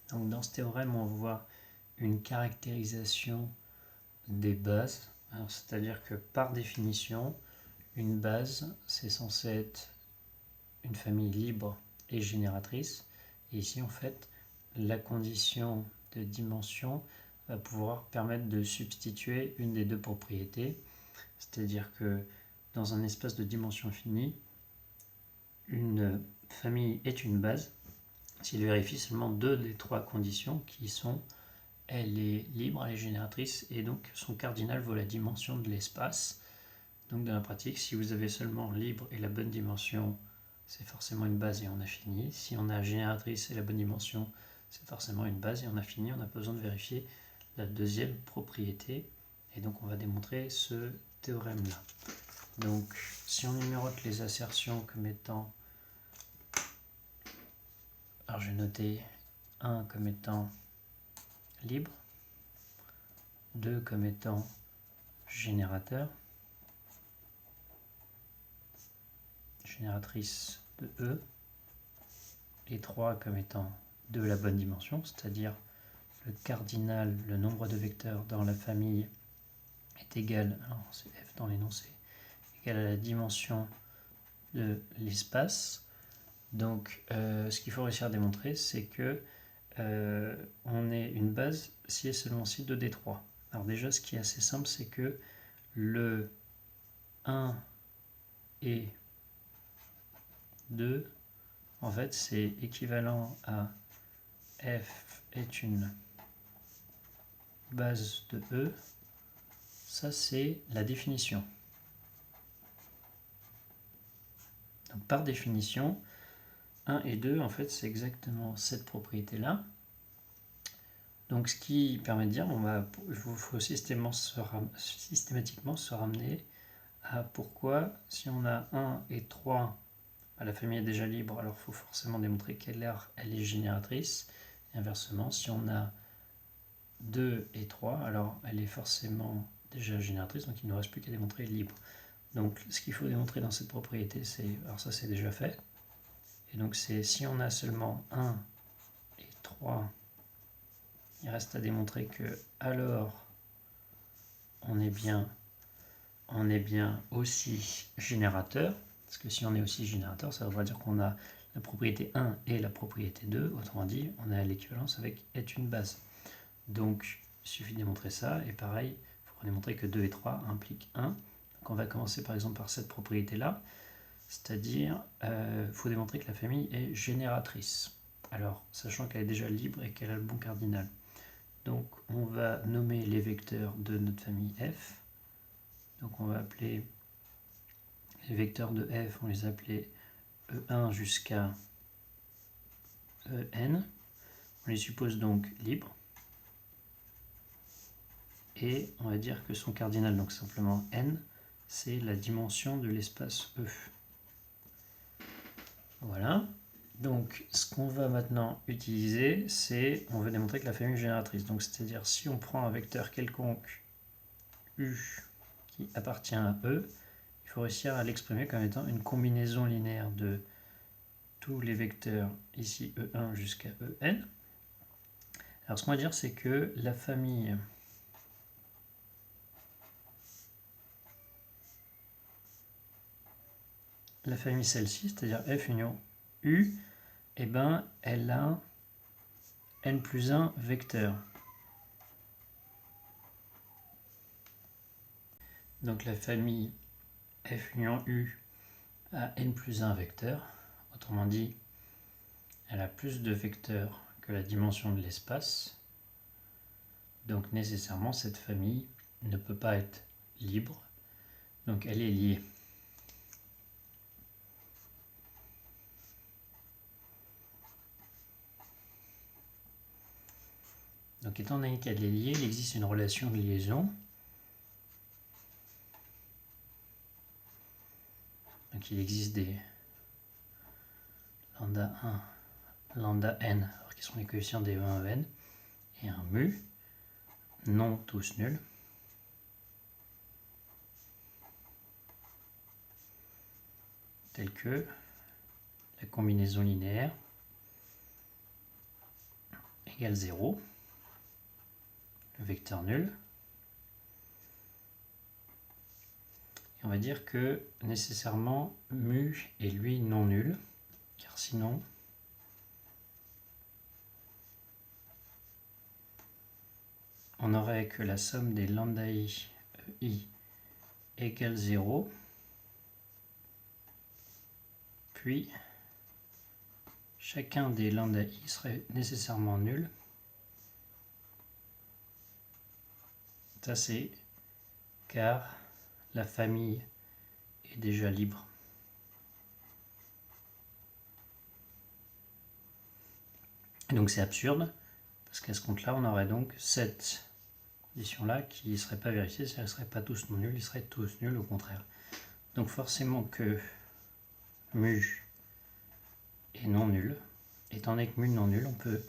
Donc dans ce théorème, on voit une caractérisation des bases. C'est-à-dire que par définition, une base, c'est censé être une famille libre et génératrice. Et ici, en fait, la condition de dimension va pouvoir permettre de substituer une des deux propriétés. C'est-à-dire que dans un espace de dimension finie, une famille est une base s'il vérifie seulement deux des trois conditions qui sont elle est libre, elle est génératrice et donc son cardinal vaut la dimension de l'espace. Donc dans la pratique, si vous avez seulement libre et la bonne dimension, c'est forcément une base et on a fini. Si on a génératrice et la bonne dimension, c'est forcément une base et on a fini. On n'a pas besoin de vérifier la deuxième propriété. Et donc on va démontrer ce théorème-là. Donc si on numérote les assertions comme étant... Alors je vais noter 1 comme étant libre, 2 comme étant générateur, génératrice de E, et 3 comme étant de la bonne dimension, c'est-à-dire le cardinal, le nombre de vecteurs dans la famille est égal, alors c'est f dans l'énoncé, égal à la dimension de l'espace. Donc ce qu'il faut réussir à démontrer, c'est que on est une base si et seulement si 2D3. Alors déjà, ce qui est assez simple, c'est que le 1 et 2, en fait, c'est équivalent à f est une base de E. Ça, c'est la définition. Donc, par définition, 1 et 2, en fait, c'est exactement cette propriété-là. Donc, ce qui permet de dire, il faut systématiquement se ramener à pourquoi, si on a 1 et 3, la famille est déjà libre, alors il faut forcément démontrer qu'elle est génératrice. Et inversement, si on a 2 et 3, alors elle est forcément déjà génératrice, donc il ne nous reste plus qu'à démontrer libre. Donc ce qu'il faut démontrer dans cette propriété, c'est, alors ça c'est déjà fait, et donc c'est si on a seulement 1 et 3, il reste à démontrer que alors on est bien aussi générateur, parce que si on est aussi générateur, ça voudra dire qu'on a la propriété 1 et la propriété 2, autrement dit, on a l'équivalence avec est une base. Donc, il suffit de démontrer ça, et pareil, il faudra démontrer que 2 et 3 impliquent 1. Donc on va commencer par exemple par cette propriété-là, c'est-à-dire, il faut démontrer que la famille est génératrice. Alors, sachant qu'elle est déjà libre et qu'elle a le bon cardinal. Donc, on va nommer les vecteurs de notre famille f. Donc, on va appeler les vecteurs de f, on les appelait E1 jusqu'à En. On les suppose donc libres. Et on va dire que son cardinal, donc simplement n, c'est la dimension de l'espace E. Voilà. Donc ce qu'on va maintenant utiliser, c'est, on veut démontrer que la famille est génératrice. Donc c'est-à-dire si on prend un vecteur quelconque U qui appartient à E, il faut réussir à l'exprimer comme étant une combinaison linéaire de tous les vecteurs ici E1 jusqu'à En. Alors ce qu'on va dire, c'est que la famille celle-ci, c'est-à-dire F union U, eh ben, elle a n plus 1 vecteurs. Donc la famille F union U a n plus 1 vecteurs. Autrement dit, elle a plus de vecteurs que la dimension de l'espace. Donc nécessairement, cette famille ne peut pas être libre. Donc elle est liée. Donc étant donné qu'elle est liée, il existe une relation de liaison. Donc il existe des lambda 1, lambda n, qui sont les coefficients des 1 n, et un mu, non tous nuls. Tel que la combinaison linéaire égale 0, le vecteur nul. Et on va dire que nécessairement mu est lui non nul, car sinon on aurait que la somme des lambda i égale 0, puis chacun des lambda i serait nécessairement nul. Ça c'est car la famille est déjà libre. Et donc c'est absurde, parce qu'à ce compte-là, on aurait donc cette condition-là qui ne serait pas vérifiée, c'est-à-dire qu'ils ne seraient pas tous non nuls, ils seraient tous nuls au contraire. Donc forcément que mu est non nul. Étant donné que mu est non nul, on peut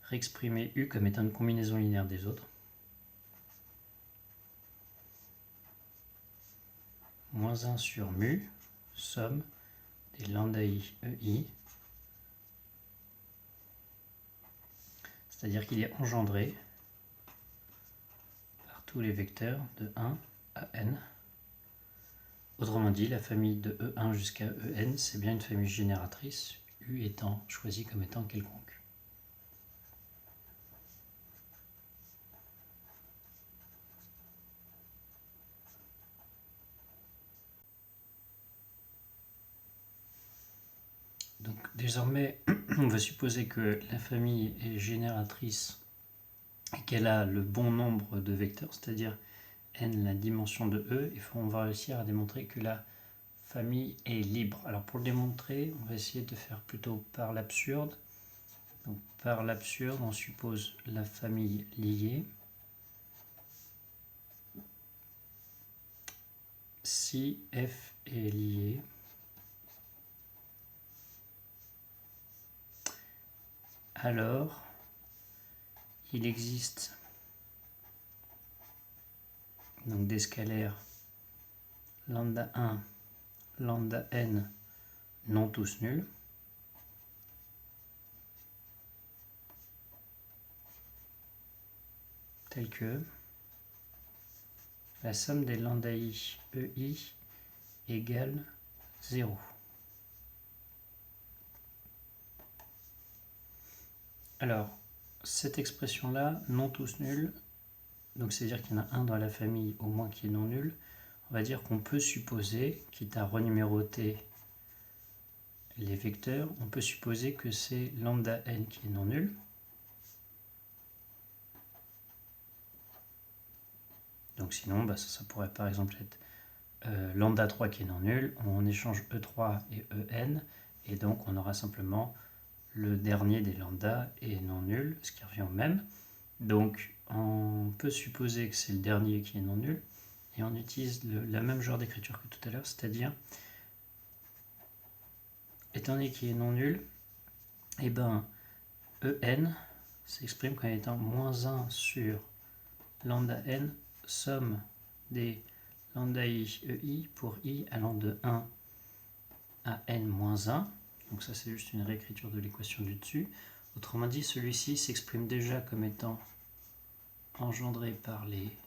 réexprimer u comme étant une combinaison linéaire des autres. Moins 1 sur mu, somme des lambda i ei, c'est-à-dire qu'il est engendré par tous les vecteurs de 1 à n. Autrement dit, la famille de E1 jusqu'à En, c'est bien une famille génératrice, U étant choisi comme étant quelconque. Donc désormais, on va supposer que la famille est génératrice et qu'elle a le bon nombre de vecteurs, c'est-à-dire n la dimension de E, et on va réussir à démontrer que la famille est libre. Alors pour le démontrer, on va essayer de faire plutôt par l'absurde. Donc par l'absurde, on suppose la famille liée. Si f est lié, alors il existe donc des scalaires lambda 1, lambda n non tous nuls, tels que la somme des lambda i ei égale 0. Alors, cette expression-là, non tous nuls, donc c'est-à-dire qu'il y en a un dans la famille au moins qui est non nul, on va dire qu'on peut supposer, quitte à renuméroter les vecteurs, on peut supposer que c'est lambda n qui est non nul. Donc sinon, ça pourrait par exemple être lambda 3 qui est non nul, on échange E3 et En, et donc on aura simplement le dernier des lambda est non nul, ce qui revient au même. Donc on peut supposer que c'est le dernier qui est non nul, et on utilise la même genre d'écriture que tout à l'heure, c'est-à-dire, étant donné qu'il est non nul, et En s'exprime comme étant moins 1 sur lambda n, somme des lambda i ei pour i allant de 1 à n moins 1. Donc ça c'est juste une réécriture de l'équation du dessus. Autrement dit, celui-ci s'exprime déjà comme étant engendré par les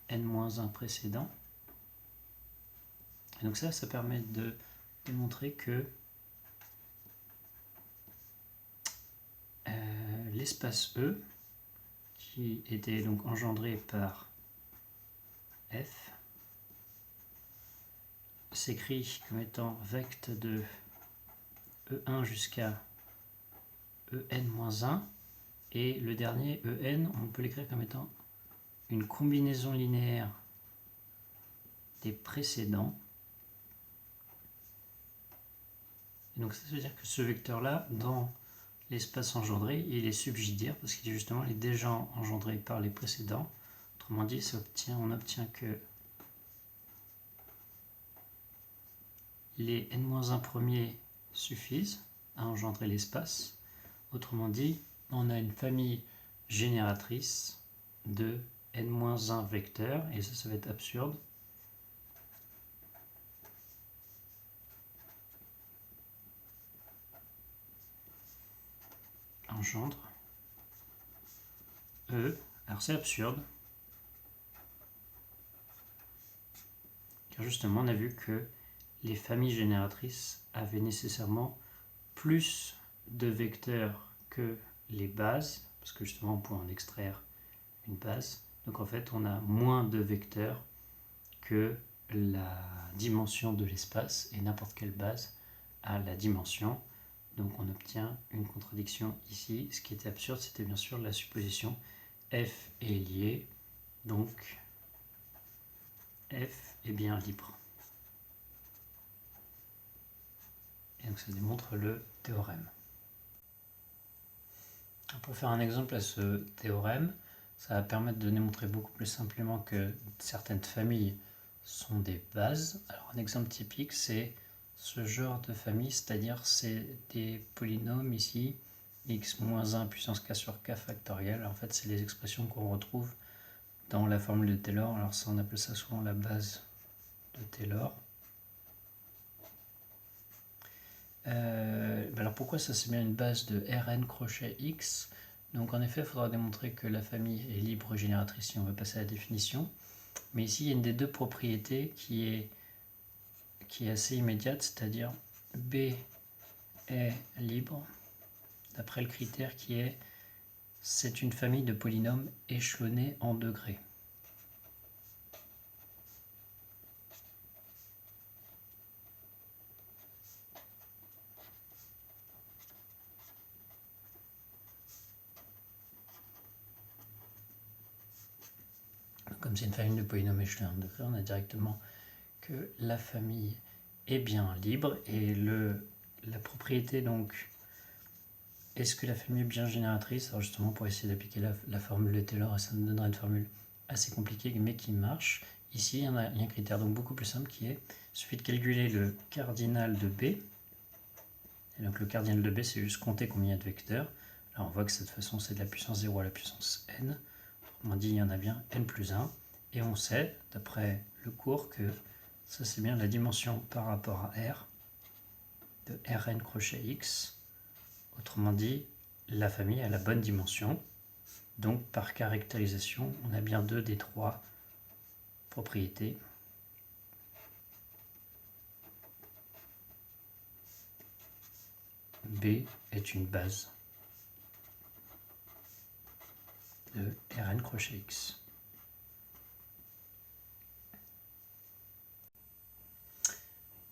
n-1 précédents. Et donc ça permet de démontrer que l'espace E, qui était donc engendré par F, s'écrit comme étant vect de E1 jusqu'à En-1, et le dernier En, on peut l'écrire comme étant une combinaison linéaire des précédents. Et donc ça veut dire que ce vecteur-là, dans l'espace engendré, il est subsidiaire parce qu'il est déjà engendré par les précédents. Autrement dit, on obtient que les n-1 premiers suffisent à engendrer l'espace. Autrement dit, on a une famille génératrice de n-1 vecteurs, et ça va être absurde. Engendre E. Alors c'est absurde, car justement on a vu que les familles génératrices avaient nécessairement plus de vecteurs que les bases, parce que justement on peut en extraire une base. Donc en fait on a moins de vecteurs que la dimension de l'espace, et n'importe quelle base a la dimension. Donc on obtient une contradiction ici. Ce qui était absurde, c'était bien sûr la supposition F est lié, donc F est bien libre. Et donc ça démontre le théorème. Pour faire un exemple à ce théorème, ça va permettre de démontrer beaucoup plus simplement que certaines familles sont des bases. Alors un exemple typique, c'est ce genre de famille, c'est-à-dire c'est des polynômes ici, x-1 puissance k sur k factoriel. Alors, en fait, c'est les expressions qu'on retrouve dans la formule de Taylor. Alors ça, on appelle ça souvent la base de Taylor. Alors pourquoi ça, c'est bien une base de Rn crochet x? Donc en effet, il faudra démontrer que la famille est libre génératrice si on veut passer à la définition. Mais ici, il y a une des deux propriétés qui est assez immédiate, c'est-à-dire B est libre, d'après le critère qui est c'est une famille de polynômes échelonnés en degrés. Comme c'est une famille de polynômes échelonnés en degrés, on a directement que la famille est bien libre, et la propriété donc est-ce que la famille est bien génératrice? Alors justement, pour essayer d'appliquer la formule de Taylor, ça nous donnera une formule assez compliquée mais qui marche. Ici, il y a un critère donc beaucoup plus simple qui est, il suffit de calculer le cardinal de B. Et donc le cardinal de B, c'est juste compter combien il y a de vecteurs. Alors on voit que cette façon, c'est de la puissance 0 à la puissance n. On dit il y en a bien n plus 1. Et on sait, d'après le cours, que ça c'est bien la dimension par rapport à R de Rn crochet x. Autrement dit, la famille a la bonne dimension. Donc par caractérisation, on a bien 2 des 3 propriétés. B est une base de Rn crochet x.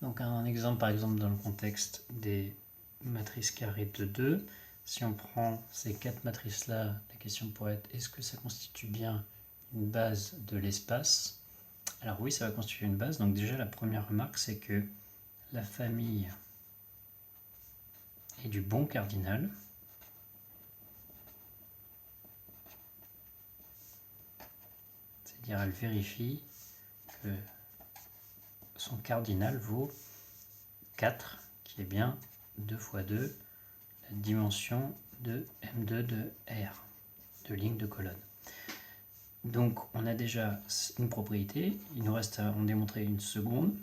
Donc un exemple par exemple dans le contexte des matrices carrées de 2. Si on prend ces 4 matrices-là, la question pourrait être est-ce que ça constitue bien une base de l'espace? Alors oui, ça va constituer une base. Donc déjà la première remarque, c'est que la famille est du bon cardinal. C'est-à-dire elle vérifie que son cardinal vaut 4, qui est bien 2 fois 2, la dimension de M2 de R, de ligne de colonne. Donc on a déjà une propriété, il nous reste à en démontrer une seconde.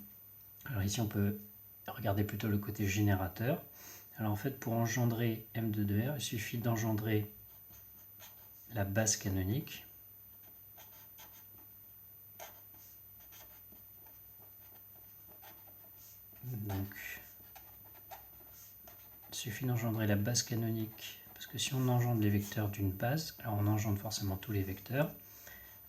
Alors ici on peut regarder plutôt le côté générateur. Alors en fait pour engendrer M2 de R, il suffit d'engendrer la base canonique. Donc il suffit d'engendrer la base canonique, parce que si on engendre les vecteurs d'une base, alors on engendre forcément tous les vecteurs.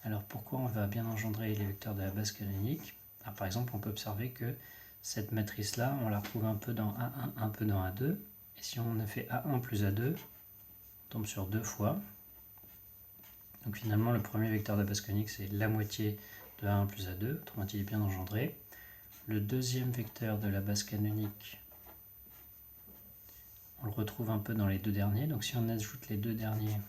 Alors pourquoi on va bien engendrer les vecteurs de la base canonique? Alors, par exemple, on peut observer que cette matrice-là, on la retrouve un peu dans A1, un peu dans A2. Et si on a fait A1 plus A2, on tombe sur 2 fois. Donc finalement, le premier vecteur de la base canonique, c'est la moitié de A1 plus A2, autrement dit, il est bien engendré. Le deuxième vecteur de la base canonique, on le retrouve un peu dans les deux derniers. Donc si on ajoute les deux derniers,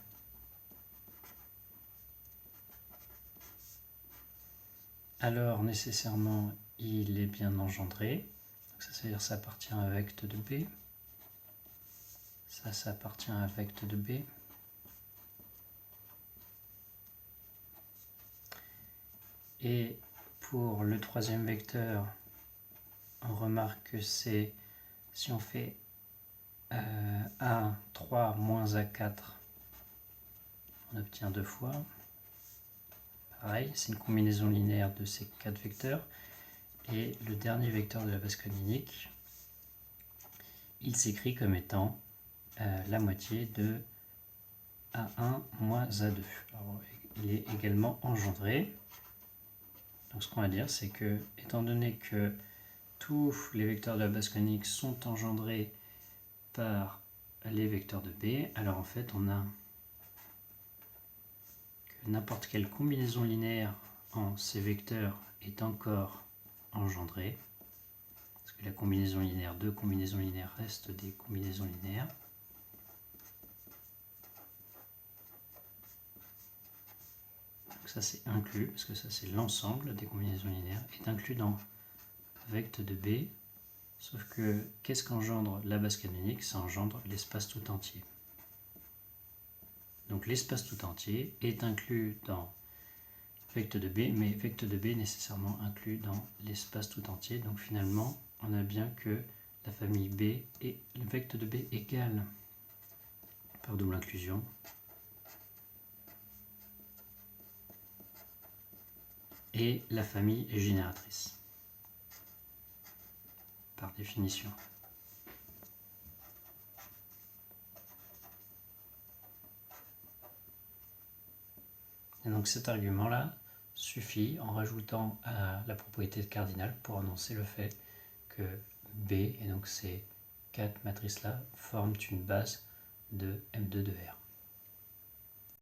alors nécessairement il est bien engendré. Donc ça veut dire que ça appartient à un vecteur de B. Ça appartient à un vecteur de B. Et pour le troisième vecteur, on remarque que c'est, si on fait A3 moins A4, on obtient 2 fois. Pareil, c'est une combinaison linéaire de ces 4 vecteurs. Et le dernier vecteur de la base canonique, il s'écrit comme étant la moitié de A1 moins A2. Alors, il est également engendré. Donc ce qu'on va dire, c'est que, étant donné que tous les vecteurs de la base canonique sont engendrés par les vecteurs de B, alors en fait on a que n'importe quelle combinaison linéaire en ces vecteurs est encore engendrée, parce que la combinaison linéaire, 2 combinaisons linéaires restent des combinaisons linéaires. Donc ça c'est inclus, parce que ça c'est l'ensemble des combinaisons linéaires, est inclus dans vecteur de B, sauf que qu'est-ce qu'engendre la base canonique? Ça engendre l'espace tout entier. Donc l'espace tout entier est inclus dans vecteur de B, mais vecteur de B est nécessairement inclus dans l'espace tout entier. Donc finalement, on a bien que la famille B et le vecteur de B égale, par double inclusion, et la famille est génératrice, par définition. Et donc cet argument-là suffit en rajoutant à la propriété de cardinal pour annoncer le fait que B, et donc ces 4 matrices-là, forment une base de M2 de R.